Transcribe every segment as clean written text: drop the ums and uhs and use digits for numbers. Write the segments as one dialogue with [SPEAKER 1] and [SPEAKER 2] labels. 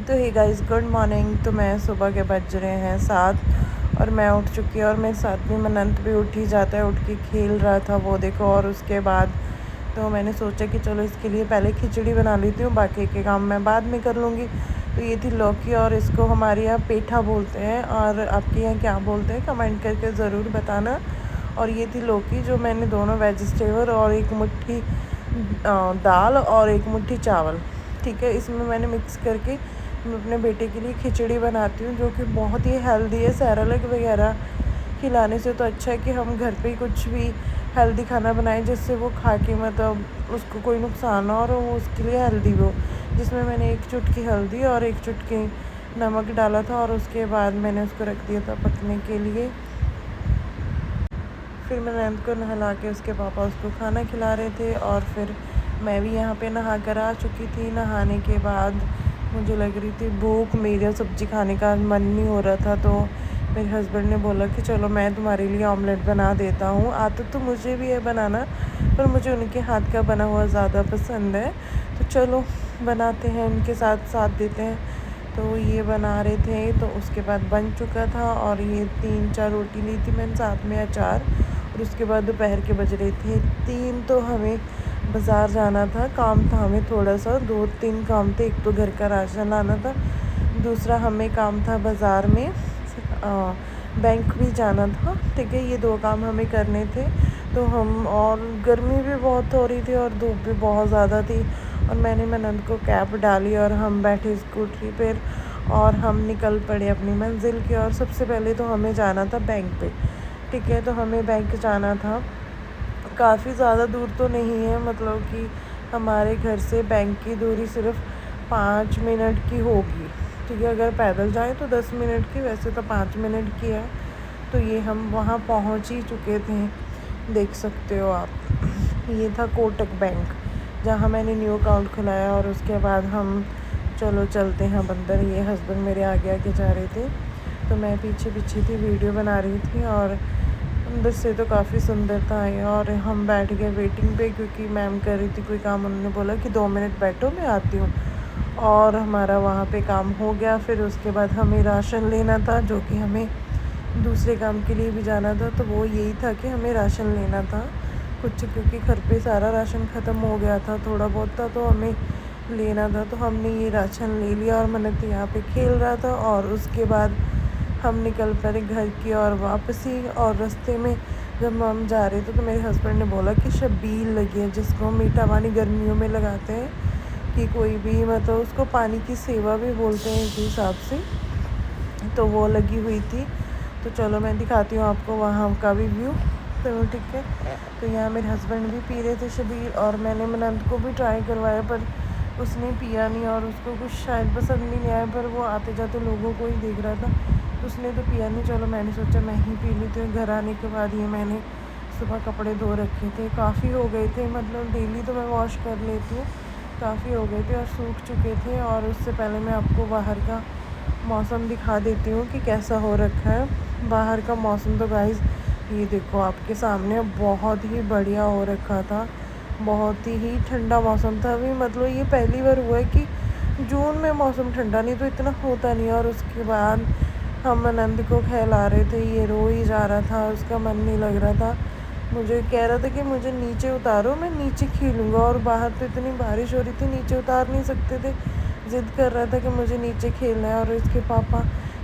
[SPEAKER 1] तो hey guys, good morning. तो मैं सुबह के बज रहे हैं 7 और मैं उठ चुकी हूँ और मेरे साथ में मनंत भी उठ ही जाता है, उठ के खेल रहा था वो देखो। और उसके बाद तो मैंने सोचा कि चलो इसके लिए पहले खिचड़ी बना लेती हूँ, बाकी के काम मैं बाद में कर लूँगी। तो ये थी लौकी और इसको हमारे यहाँ पेठा बोलते हैं, और आपके यहाँ क्या बोलते हैं कमेंट करके ज़रूर बताना। और ये थी लौकी जो मैंने दोनों वेजिटेबल और एक मुट्ठी दाल और एक मुट्ठी चावल, ठीक है, इसमें मैंने मिक्स करके मैं अपने बेटे के लिए खिचड़ी बनाती हूँ, जो कि बहुत ही हेल्दी है। सैरेलक वगैरह खिलाने से तो अच्छा है कि हम घर पे ही कुछ भी हेल्दी खाना बनाएं, जिससे वो खा के मतलब उसको कोई नुकसान ना हो और वो उसके लिए हेल्दी हो। जिसमें मैंने एक चुटकी हल्दी और एक चुटकी नमक डाला था, और उसके बाद मैंने उसको रख दिया था पकने के लिए। फिर मैं नैन को नहला के उसके पापा उसको खाना खिला रहे थे, और फिर मैं भी यहाँ पे नहा कर आ चुकी थी। नहाने के बाद मुझे लग रही थी भूख, मेरा सब्ज़ी खाने का मन नहीं हो रहा था। तो मेरे हस्बैंड ने बोला कि चलो मैं तुम्हारे लिए ऑमलेट बना देता हूँ। आता तो मुझे भी है बनाना, पर मुझे उनके हाथ का बना हुआ ज़्यादा पसंद है। तो चलो बनाते हैं, उनके साथ साथ देते हैं। तो ये बना रहे थे, तो उसके बाद बन चुका था। और ये 3-4 रोटी ली थी मैंने, साथ में अचार। और उसके बाद दोपहर के बज रहे थे 3। तो हमें बाज़ार जाना था, काम था हमें थोड़ा सा, 2-3 काम थे। एक तो घर का राशन लाना था, दूसरा हमें काम था बाज़ार में बैंक भी जाना था, ठीक है। ये 2 काम हमें करने थे। तो हम, और गर्मी भी बहुत हो रही थी और धूप भी बहुत ज़्यादा थी, और मैंने ननद को कैब डाली और हम बैठे स्कूटरी पर और हम निकल पड़े अपनी मंजिल की। और सबसे पहले तो हमें जाना था बैंक पे, ठीक है। तो हमें बैंक जाना था, काफ़ी ज़्यादा दूर तो नहीं है, मतलब कि हमारे घर से बैंक की दूरी सिर्फ 5 मिनट की होगी, ठीक है। अगर पैदल जाएं तो 10 मिनट की, वैसे तो 5 मिनट की है। तो ये हम वहाँ पहुँच ही चुके थे, देख सकते हो आप। ये था कोटक बैंक, जहाँ मैंने न्यू अकाउंट खुलाया। और उसके बाद हम चलो चलते हैं अंदर। ये हस्बैंड मेरे आगे आगे जा रहे थे, तो मैं पीछे पीछे थी, वीडियो बना रही थी। और अंदर से तो काफ़ी सुंदरता आई, और हम बैठ गए वेटिंग पे, क्योंकि मैम कर रही थी कोई काम। उन्होंने बोला कि 2 मिनट बैठो, मैं आती हूँ। और हमारा वहाँ पे काम हो गया। फिर उसके बाद हमें राशन लेना था, जो कि हमें दूसरे काम के लिए भी जाना था। तो वो यही था कि हमें राशन लेना था कुछ, क्योंकि घर पे सारा राशन ख़त्म हो गया था, थोड़ा बहुत था तो हमें लेना था। तो हमने ये राशन ले लिया, और मनत यहाँ पे खेल रहा था। और उसके बाद हम निकल पड़े घर की और वापसी। और रास्ते में जब हम जा रहे थे, तो मेरे हस्बैंड ने बोला कि शबील लगी है, जिसको मीठा पानी गर्मियों में लगाते हैं, कि कोई भी मतलब उसको पानी की सेवा भी बोलते हैं इस हिसाब से। तो वो लगी हुई थी। तो चलो मैं दिखाती हूँ आपको वहाँ का भी व्यू, तो ठीक है। तो यहाँ मेरे हस्बैंड भी पी रहे थे शबील, और मैंने मनंत को भी ट्राई करवाया, पर उसने पिया नहीं, और उसको कुछ शायद पसंद भी नहीं आया। पर वो आते जाते लोगों को ही देख रहा था, तो उसने तो पिया नहीं। चलो मैंने सोचा मैं ही पी लेती हूँ। घर आने के बाद ये मैंने सुबह कपड़े धो रखे थे, काफ़ी हो गए थे, मतलब डेली तो मैं वॉश कर लेती हूँ, काफ़ी हो गए थे और सूख चुके थे। और उससे पहले मैं आपको बाहर का मौसम दिखा देती हूँ कि कैसा हो रखा है बाहर का मौसम। तो गाइस ये देखो आपके सामने, बहुत ही बढ़िया हो रखा था, बहुत ही ठंडा मौसम था। अभी मतलब ये पहली बार हुआ है कि जून में मौसम ठंडा, नहीं तो इतना होता नहीं। और उसके बाद हम आनंद को खिला रहे थे, ये रो ही जा रहा था, उसका मन नहीं लग रहा था। मुझे कह रहा था कि मुझे नीचे उतारो, मैं नीचे खेलूँगा। और बाहर तो इतनी बारिश हो रही थी, नीचे उतार नहीं सकते थे। ज़िद कर रहा था कि मुझे नीचे खेलना है। और इसके पापा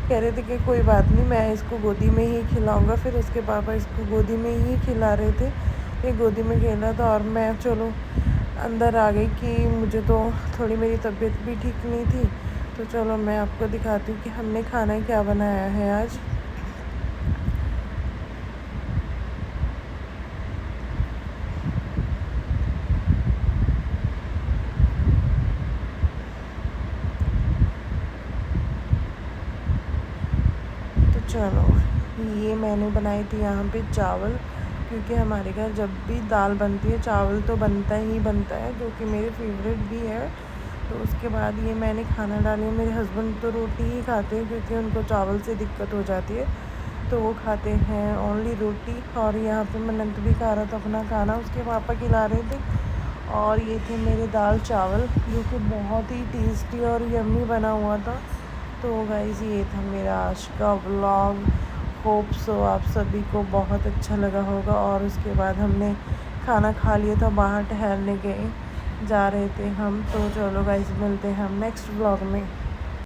[SPEAKER 1] कह रहे थे कि कोई बात नहीं, मैं इसको गोदी में ही खिलाऊंगा। फिर उसके पापा इसको गोदी में ही खिला रहे थे, ये गोदी में खेला था। और मैं चलो अंदर आ गई कि मुझे तो थोड़ी मेरी तबीयत भी ठीक नहीं थी। तो चलो मैं आपको दिखाती हूँ कि हमने खाना क्या बनाया है आज। तो चलो, ये मैंने बनाई थी यहाँ पे चावल, क्योंकि हमारे घर जब भी दाल बनती है चावल तो बनता ही बनता है, जो कि मेरे फेवरेट भी है। तो उसके बाद ये मैंने खाना डाली। मेरे हस्बैंड तो रोटी ही खाते हैं, क्योंकि उनको चावल से दिक्कत हो जाती है, तो वो खाते हैं ओनली रोटी। और यहाँ पे मनंत भी खा रहा था अपना खाना, उसके पापा खिला रहे थे। और ये थे मेरे दाल चावल जो कि बहुत ही टेस्टी और यम्मी बना हुआ था। तो गाइस ये था मेरा आज का व्लॉग। होप सो आप सभी को बहुत अच्छा लगा होगा। और उसके बाद हमने खाना खा लिया था, बाहर टहलने गए जा रहे थे हम। तो चलो गाइस मिलते हैं हम नेक्स्ट व्लॉग में।